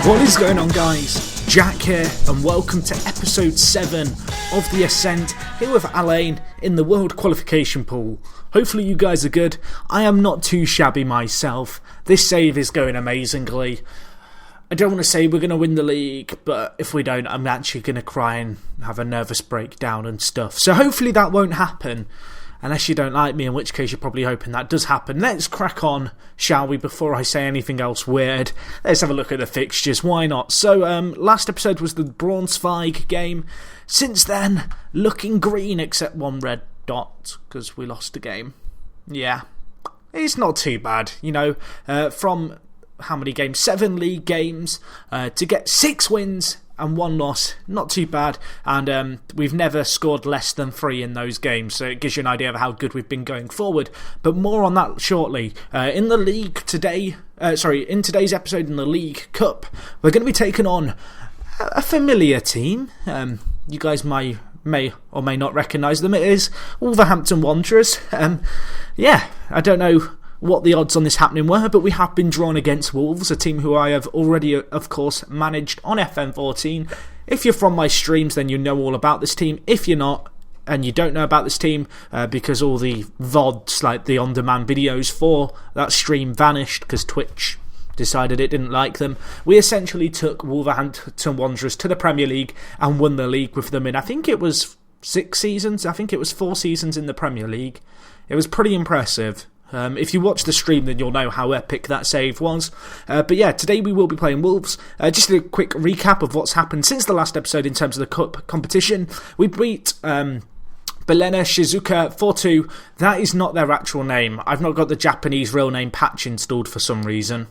What is going on, guys? Jack here, and welcome to episode 7 of the Ascent, here with Alain in the World Qualification Pool. Hopefully you guys are good. I am not too shabby myself. This save is going amazingly. I don't want to say we're going to win the league, but if we don't, I'm actually going to cry and have a nervous breakdown and stuff. So hopefully that won't happen. Unless you don't like me, in which case you're probably hoping that does happen. Let's crack on, shall we, before I say anything else weird. Let's have a look at the fixtures, why not? So, last episode was the Braunschweig game. Since then, looking green except one red dot, because we lost the game. Yeah, it's not too bad, you know, from how many games? 7 league games, to get 6 wins and 1 loss, not too bad, and we've never scored less than 3 in those games, so it gives you an idea of how good we've been going forward, but more on that shortly. In the league today, in today's episode in the League Cup, we're going to be taking on a familiar team. You guys may or may not recognise them. It is Wolverhampton Wanderers. Yeah, I don't know what the odds on this happening were, but we have been drawn against Wolves, a team who I have already, of course, managed on FM14. If you're from my streams, then you know all about this team. If you're not, and you don't know about this team, because all the VODs, like the on-demand videos for that stream, vanished because Twitch decided it didn't like them, we essentially took Wolverhampton Wanderers to the Premier League and won the league with them in, I think it was 6 seasons, I think it was 4 seasons in the Premier League. It was pretty impressive. If you watch the stream, then you'll know how epic that save was. But yeah, today we will be playing Wolves. Just a quick recap of what's happened since the last episode in terms of the cup competition. We beat Belena Shizuka 4-2. That is not their actual name. I've not got the Japanese real name patch installed for some reason.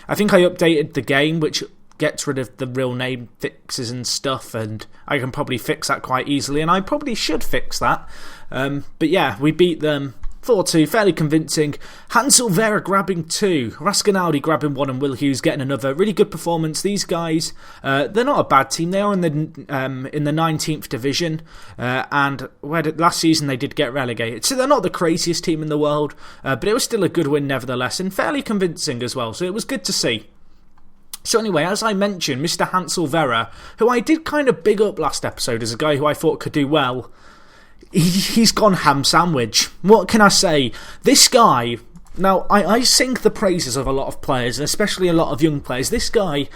I think I updated the game, which gets rid of the real name fixes and stuff, and I can probably fix that quite easily, and I probably should fix that. But yeah, we beat them 4-2, fairly convincing. Hansel Vera grabbing 2, Raskinaldi grabbing 1, and Will Hughes getting another. Really good performance. These guys, they're not a bad team. They are in the 19th division, and last season they did get relegated. So they're not the craziest team in the world, but it was still a good win nevertheless, and fairly convincing as well. So it was good to see. So anyway, as I mentioned, Mr. Hansel Vera, who I did kind of big up last episode as a guy who I thought could do well, he's gone ham sandwich. What can I say? This guy, now I sing the praises of a lot of players, and especially a lot of young players. This guy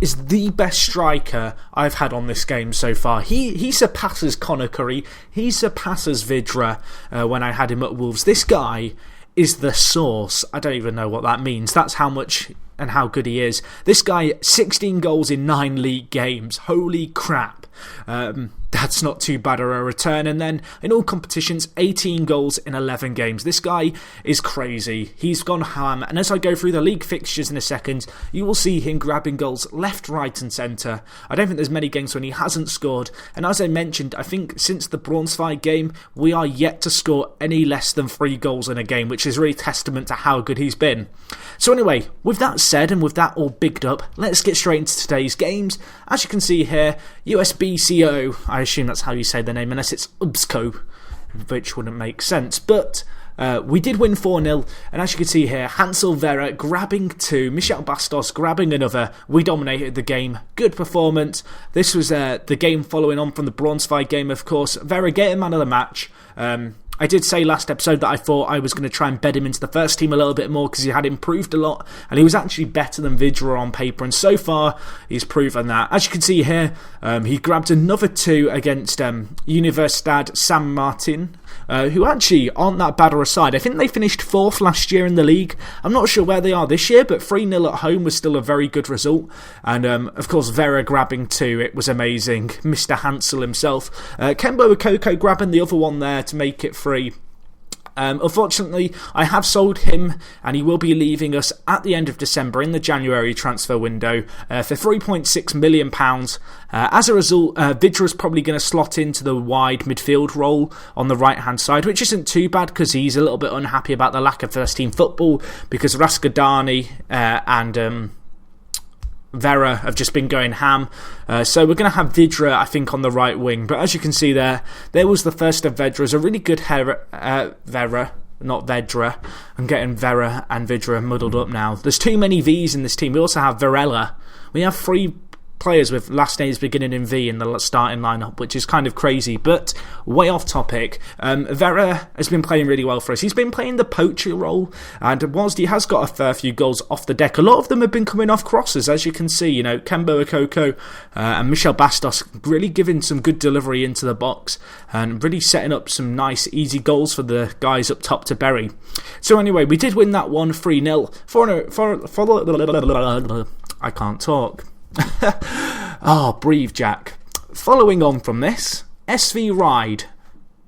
is the best striker I've had on this game so far. He surpasses Conor Curry. He surpasses Vidra when I had him at Wolves. This guy is the sauce. I don't even know what that means. That's how much and how good he is. This guy, 16 goals in 9 league games. Holy crap. That's not too bad of a return. And then in all competitions, 18 goals in 11 games. This guy is crazy. He's gone ham. And as I go through the league fixtures in a second, you will see him grabbing goals left, right and centre. I don't think there's many games when he hasn't scored. And as I mentioned, I think since the Braunschweig game, we are yet to score any less than 3 goals in a game, which is really testament to how good he's been. So anyway, with that said, and with that all bigged up, let's get straight into today's games. As you can see here, USBCO, I assume that's how you say the name, unless it's UBSCO, which wouldn't make sense. But we did win 4-0, and as you can see here, Hansel Vera grabbing 2, Michel Bastos grabbing another. We dominated the game. Good performance. This was the game following on from the Braunschweig game, of course. Vera getting man of the match. I did say last episode that I thought I was going to try and bed him into the first team a little bit more because he had improved a lot and he was actually better than Vidra on paper, and so far he's proven that. As you can see here, he grabbed another 2 against Universidad San Martin, who actually aren't that bad of a side. I think they finished 4th last year in the league. I'm not sure where they are this year, but 3-0 at home was still a very good result. And of course, Vera grabbing 2, it was amazing. Mr. Hansel himself. Kembo Okoko grabbing the other one there to make it 3. Unfortunately, I have sold him and he will be leaving us at the end of December in the January transfer window for £3.6 million. As a result, Vidra's probably going to slot into the wide midfield role on the right hand side, which isn't too bad because he's a little bit unhappy about the lack of first team football because Raskodani and Vera have just been going ham. So we're going to have Vidra, I think, on the right wing. But as you can see there was the first of Vedra's. A really good Vera, not Vedra. I'm getting Vera and Vidra muddled up now. There's too many V's in this team. We also have Varela, we have 3 players with last names beginning in V in the starting lineup, which is kind of crazy. But way off topic, Vera has been playing really well for us. He's been playing the poacher role, and whilst he has got a fair few goals off the deck, a lot of them have been coming off crosses, as you can see. You know, Kembo Okoko and Michel Bastos really giving some good delivery into the box and really setting up some nice easy goals for the guys up top to bury. So anyway, we did win that one 3-0 I can't talk. Breathe, Jack. Following on from this, SV Ride.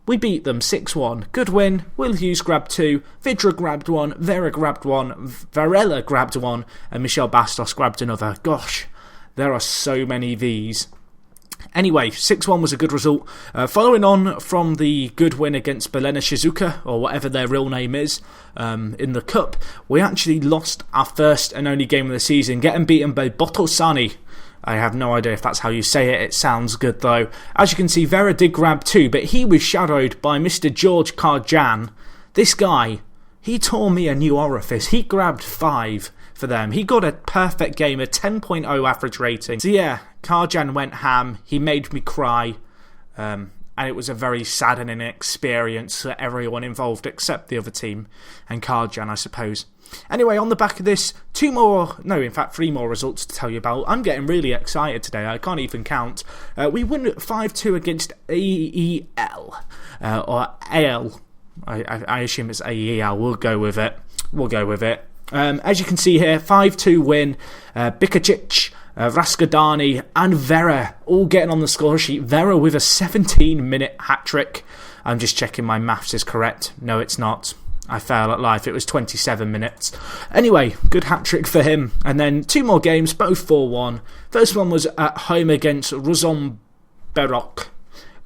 We beat them 6-1. Good win. Will Hughes grabbed 2. Vidra grabbed 1. Vera grabbed 1. Varela grabbed 1. And Michel Bastos grabbed another. Gosh, there are so many Vs. Anyway, 6-1 was a good result. Following on from the good win against Belena Shizuka, or whatever their real name is, in the Cup, we actually lost our first and only game of the season, getting beaten by Botosani. I have no idea if that's how you say it. It sounds good though. As you can see, Vera did grab 2, but he was shadowed by Mr. George Karjan. This guy, he tore me a new orifice. He grabbed 5 for them. He got a perfect game, a 10.0 average rating. So yeah, Karjan went ham. He made me cry. And it was a very saddening experience for everyone involved except the other team and Karjan, I suppose. Anyway, on the back of this, 3 more results to tell you about. I'm getting really excited today. I can't even count. We won 5-2 against AEL, or AL. I assume it's AEL. We'll go with it. As you can see here, 5-2 win. Bikacic, Raskadani and Vera all getting on the score sheet. Vera with a 17-minute hat-trick. I'm just checking my maths is correct. No, it's not. I fail at life. It was 27 minutes. Anyway, good hat-trick for him. And then 2 more games, both 4-1. First one was at home against Rozon Berok.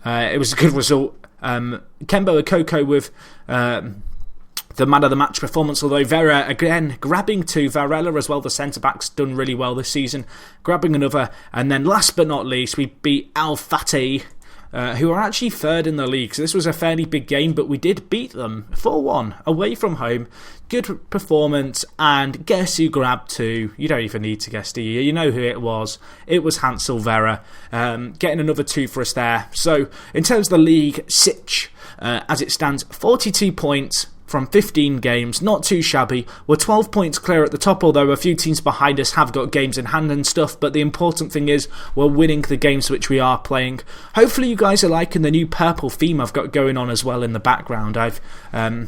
It was a good result. Kembo Okoko with the man of the match performance, although Vera again grabbing 2. Varela as well, the centre-back's done really well this season, grabbing another. And then last but not least, we beat Al Fateh, who are actually 3rd in the league. So this was a fairly big game, but we did beat them 4-1 away from home. Good performance, and guess who grabbed 2? You don't even need to guess, do you? You know who it was. It was Hansel Vera, getting another 2 for us there. So in terms of the league, Sitch, as it stands, 42 points from 15 games, not too shabby. We're 12 points clear at the top, although a few teams behind us have got games in hand and stuff, but the important thing is we're winning the games which we are playing. Hopefully you guys are liking the new purple theme I've got going on as well in the background. I've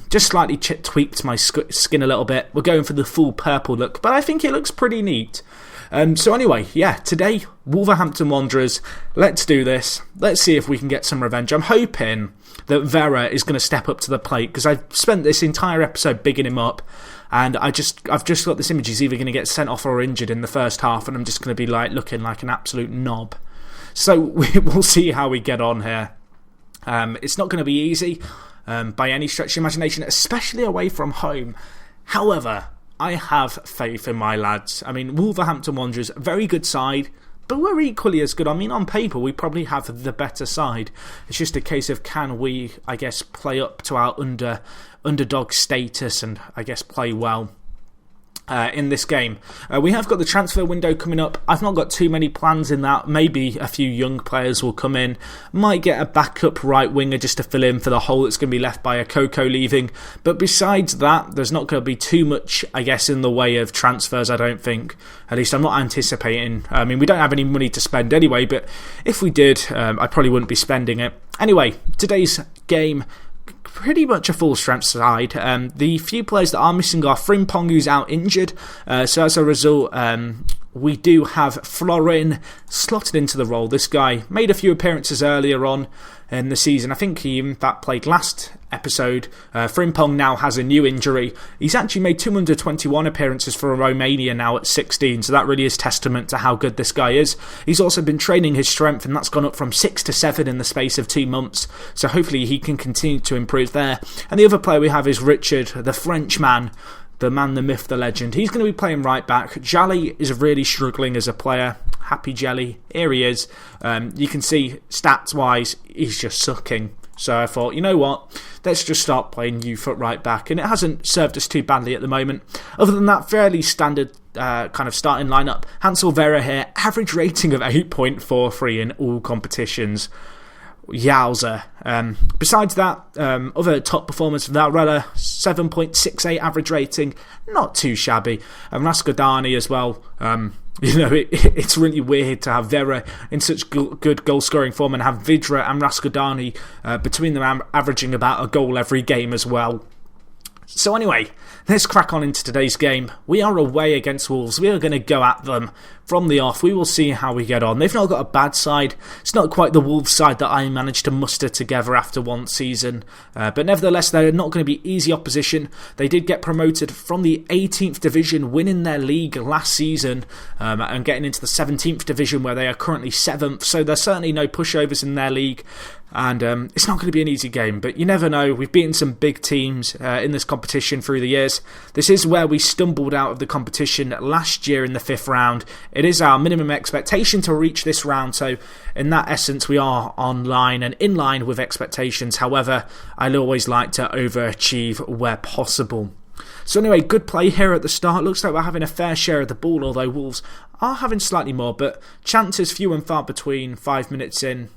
just slightly tweaked my skin a little bit. We're going for the full purple look, but I think it looks pretty neat. So anyway, yeah, today, Wolverhampton Wanderers, let's do this. Let's see if we can get some revenge. I'm hoping that Vera is going to step up to the plate, because I've spent this entire episode bigging him up, and I've just got this image. He's either going to get sent off or injured in the first half, and I'm just going to be looking like an absolute knob. So we'll see how we get on here. It's not going to be easy by any stretch of imagination, especially away from home. However, I have faith in my lads. I mean, Wolverhampton Wanderers, very good side, but we're equally as good. I mean, on paper, we probably have the better side. It's just a case of can we, I guess, play up to our underdog status and, I guess, play well in this game. We have got the transfer window coming up. I've not got too many plans in that. Maybe a few young players will come in. Might get a backup right winger just to fill in for the hole that's going to be left by a Coco leaving. But besides that, there's not going to be too much, I guess, in the way of transfers, I don't think. At least I'm not anticipating. I mean, we don't have any money to spend anyway, but if we did, I probably wouldn't be spending it. Anyway, today's game, pretty much a full strength side. The few players that are missing are Frimpong, who's out injured. So as a result, we do have Florin slotted into the role. This guy made a few appearances earlier on in the season. I think he in fact played last episode. Frimpong now has a new injury. He's actually made 221 appearances for Romania now at 16, so that really is testament to how good this guy is. He's also been training his strength, and that's gone up from 6 to 7 in the space of 2 months, so hopefully he can continue to improve there. And the other player we have is Richard, the Frenchman, the man, the myth, the legend. He's going to be playing right back. Jali is really struggling as a player. Happy Jelly. Here he is. You can see, stats-wise, he's just sucking. So I thought, you know what? let's just start playing youth at right back, and it hasn't served us too badly at the moment. Other than that, fairly standard kind of starting lineup. Hansel Vera here, average rating of 8.43 in all competitions. Yowza. Besides that, other top performance from Valrella, 7.68 average rating, not too shabby. And Raskodani as well. It's really weird to have Vera in such good goal scoring form and have Vidra and Raskodani between them averaging about a goal every game as well. So anyway, let's crack on into today's game. We are away against Wolves. We are going to go at them from the off. We will see how we get on. They've not got a bad side. It's not quite the Wolves side that I managed to muster together after one season. But nevertheless, they're not going to be easy opposition. They did get promoted from the 18th division, winning their league last season, and getting into the 17th division where they are currently 7th. So there's certainly no pushovers in their league. And it's not going to be an easy game, but you never know. We've beaten some big teams in this competition through the years. This is where we stumbled out of the competition last year in the 5th round. It is our minimum expectation to reach this round, so in that essence we are on line and in line with expectations. However, I'd always like to overachieve where possible. So anyway, good play here at the start. Looks like we're having a fair share of the ball, although Wolves are having slightly more, but chances few and far between. 5 minutes in.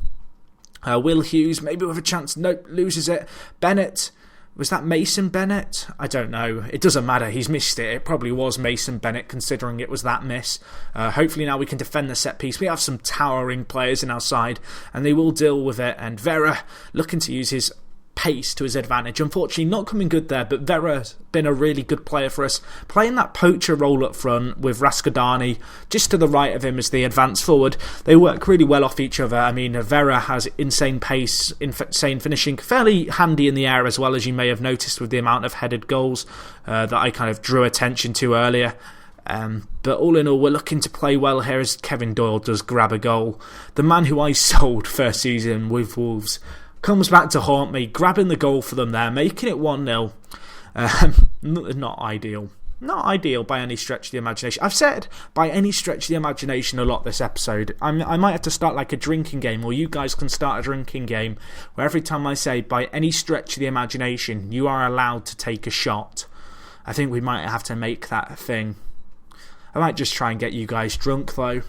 Will Hughes, maybe with a chance. Nope, loses it. Bennett. Was that Mason Bennett? I don't know. It doesn't matter. He's missed it. It probably was Mason Bennett, considering it was that miss. Hopefully now we can defend the set piece. We have some towering players in our side, and they will deal with it. And Vera looking to use his pace to his advantage. Unfortunately, not coming good there, but Vera's been a really good player for us. Playing that poacher role up front with Raskodani just to the right of him as they advance forward. They work really well off each other. I mean, Vera has insane pace, insane finishing, fairly handy in the air as well, as you may have noticed with the amount of headed goals that I kind of drew attention to earlier. But all in all, we're looking to play well here as Kevin Doyle does grab a goal. The man who I sold first season with Wolves comes back to haunt me, grabbing the goal for them there, making it 1-0. Not ideal. Not ideal by any stretch of the imagination. I've said by any stretch of the imagination a lot this episode. I might have to start like a drinking game, or you guys can start a drinking game, where every time I say by any stretch of the imagination, you are allowed to take a shot. I think we might have to make that a thing. I might just try and get you guys drunk though.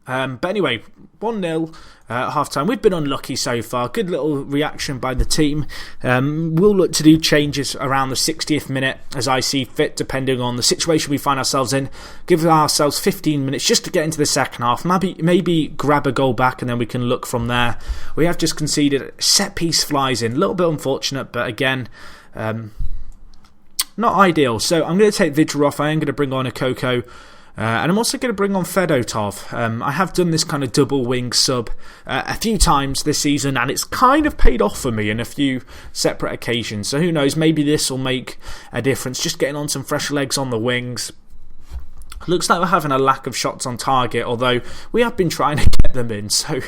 But anyway, 1-0 at half-time. We've been unlucky so far. Good little reaction by the team. We'll look to do changes around the 60th minute as I see fit, depending on the situation we find ourselves in. Give ourselves 15 minutes just to get into the second half. Maybe grab a goal back and then we can look from there. We have just conceded. Set piece flies in. A little bit unfortunate, but again, not ideal. So I'm going to take Vidra off. I am going to bring on a Coco. And I'm also going to bring on Fedotov. I have done this kind of double wing sub a few times this season, and it's kind of paid off for me in a few separate occasions. So who knows, maybe this will make a difference. Just getting on some fresh legs on the wings. Looks like we're having a lack of shots on target, although we have been trying to get them in. So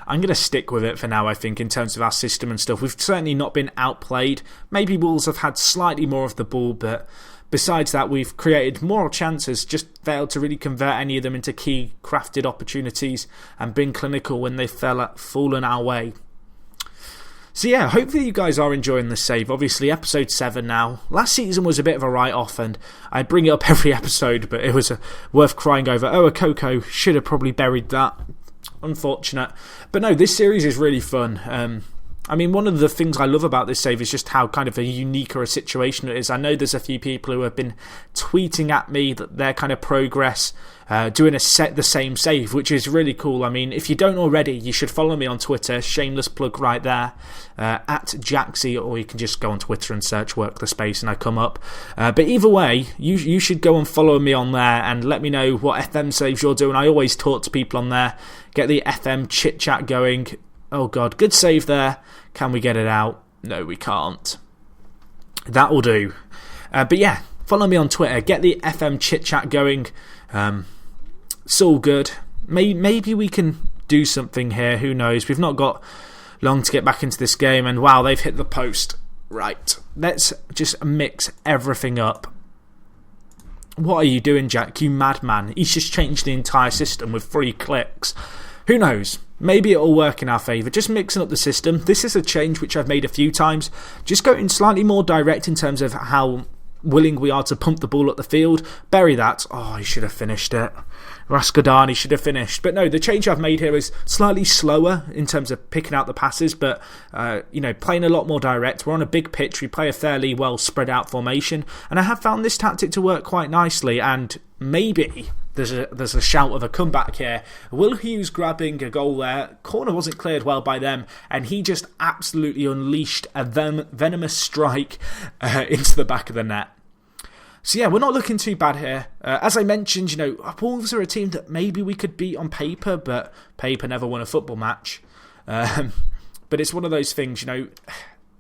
I'm going to stick with it for now, I think, in terms of our system and stuff. We've certainly not been outplayed. Maybe Wolves have had slightly more of the ball, but besides that, we've created more chances, just failed to really convert any of them into key crafted opportunities and been clinical when they've fallen our way. So yeah, hopefully you guys are enjoying this save. Obviously, episode 7 now. Last season was a bit of a write-off, and I bring it up every episode, but it was worth crying over. Oh, a Coco, should have probably buried that. Unfortunate. But no, this series is really fun. I mean, one of the things I love about this save is just how kind of a unique or a situation it is. I know there's a few people who have been tweeting at me that their kind of progress doing the same save, which is really cool. I mean, if you don't already, you should follow me on Twitter. Shameless plug right there, at Jaxie, or you can just go on Twitter and search Work the Space and I come up. But either way, you should go and follow me on there and let me know what FM saves you're doing. I always talk to people on there, get the FM chit chat going. Oh god, good save there. Can we get it out? No, we can't. That will do. But yeah, follow me on Twitter. Get the FM chit chat going. It's all good. Maybe we can do something here. Who knows? We've not got long to get back into this game. And wow, they've hit the post. Right. Let's just mix everything up. What are you doing, Jack? You madman. He's just changed the entire system with 3 clicks. Who knows? Maybe it'll work in our favour. Just mixing up the system. This is a change which I've made a few times. Just going slightly more direct in terms of how willing we are to pump the ball up the field. Bury that. Oh, he should have finished it. Raskodani should have finished. But no, the change I've made here is slightly slower in terms of picking out the passes, but playing a lot more direct. We're on a big pitch. We play a fairly well spread out formation, and I have found this tactic to work quite nicely, and maybe there's a shout of a comeback here. Will Hughes grabbing a goal there. Corner wasn't cleared well by them, and he just absolutely unleashed a venomous strike into the back of the net. So yeah, we're not looking too bad here. As I mentioned, Wolves are a team that maybe we could beat on paper, but paper never won a football match. But it's one of those things,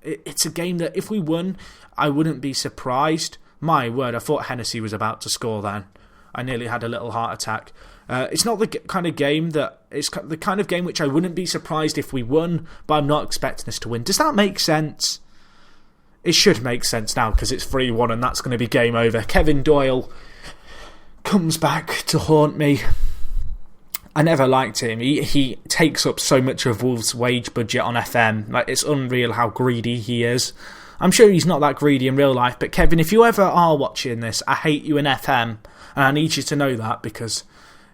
it's a game that if we won, I wouldn't be surprised. My word, I thought Hennessy was about to score then. I nearly had a little heart attack. It's not the kind of game it's the kind of game which I wouldn't be surprised if we won, but I'm not expecting us to win. Does that make sense? It should make sense now because it's 3-1 and that's going to be game over. Kevin Doyle comes back to haunt me. I never liked him. He takes up so much of Wolves' wage budget on FM. It's unreal how greedy he is. I'm sure he's not that greedy in real life, but Kevin, if you ever are watching this, I hate you in FM, and I need you to know that because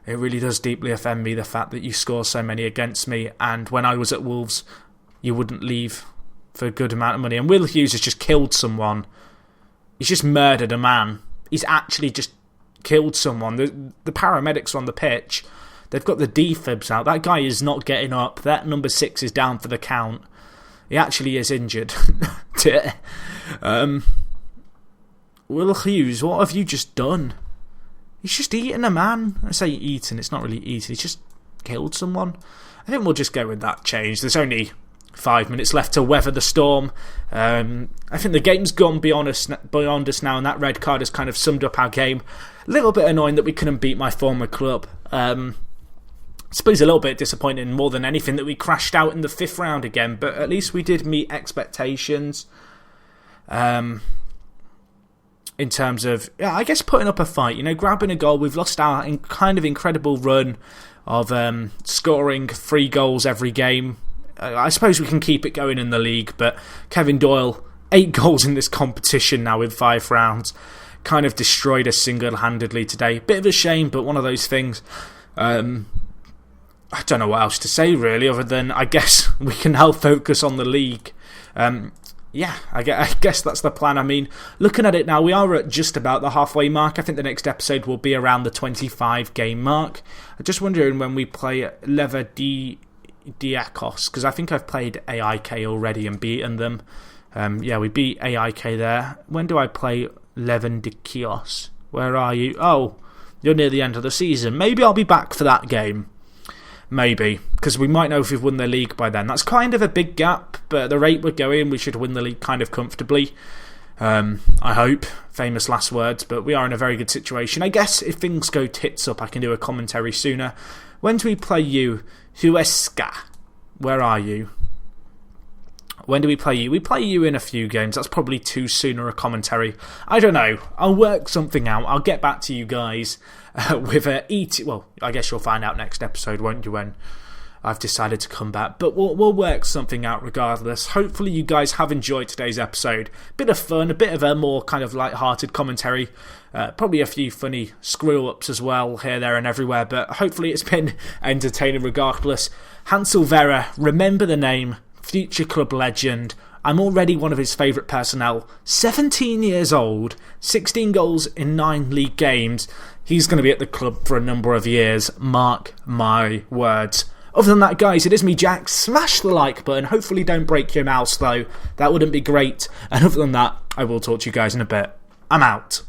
it really does deeply offend me, the fact that you score so many against me, and when I was at Wolves, you wouldn't leave for a good amount of money. And Will Hughes has just killed someone. He's just murdered a man. He's actually just killed someone. The paramedics are on the pitch. They've got the defibs out. That guy is not getting up. That number 6 is down for the count. He actually is injured. Will Hughes, what have you just done? He's just eaten a man. I say eaten, it's not really eaten. He's just killed someone. I think we'll just go with that change. There's only 5 minutes left to weather the storm. I think the game's gone beyond us now, and that red card has kind of summed up our game. A little bit annoying that we couldn't beat my former club. I suppose a little bit disappointing more than anything that we crashed out in the 5th round again, but at least we did meet expectations. In terms of, I guess, putting up a fight, grabbing a goal. We've lost our kind of incredible run of scoring 3 goals every game. I suppose we can keep it going in the league, but Kevin Doyle, 8 goals in this competition now in 5 rounds, kind of destroyed us single-handedly today. Bit of a shame, but one of those things. I don't know what else to say really, other than I guess we can now focus on the league. I guess that's the plan. I mean, looking at it now, we are at just about the halfway mark. I think the next episode will be around the 25 game mark. I'm just wondering when we play Leva Diakos, because I think I've played AIK already and beaten them. We beat AIK there. When do I play Levendikios? Where are you? Oh, you're near the end of the season. Maybe I'll be back for that game. Maybe, because we might know if we've won the league by then. That's kind of a big gap, but at the rate we're going, we should win the league kind of comfortably. I hope. Famous last words, but we are in a very good situation. I guess if things go tits up, I can do a commentary sooner. When do we play you? Huesca. Where are you? When do we play you? We play you in a few games. That's probably too sooner a commentary. I don't know. I'll work something out. I'll get back to you guys with a Well, I guess you'll find out next episode, won't you, when I've decided to come back. But we'll work something out regardless. Hopefully you guys have enjoyed today's episode. Bit of fun, a bit of a more kind of light-hearted commentary. Probably a few funny screw-ups as well, here, there and everywhere. But hopefully it's been entertaining regardless. Hansel Vera, remember the name. Future club legend. I'm already one of his favourite personnel. 17 years old, 16 goals in 9 league games. He's going to be at the club for a number of years. Mark my words. Other than that, guys, it is me, Jack. Smash the like button. Hopefully don't break your mouse, though. That wouldn't be great. And other than that, I will talk to you guys in a bit. I'm out.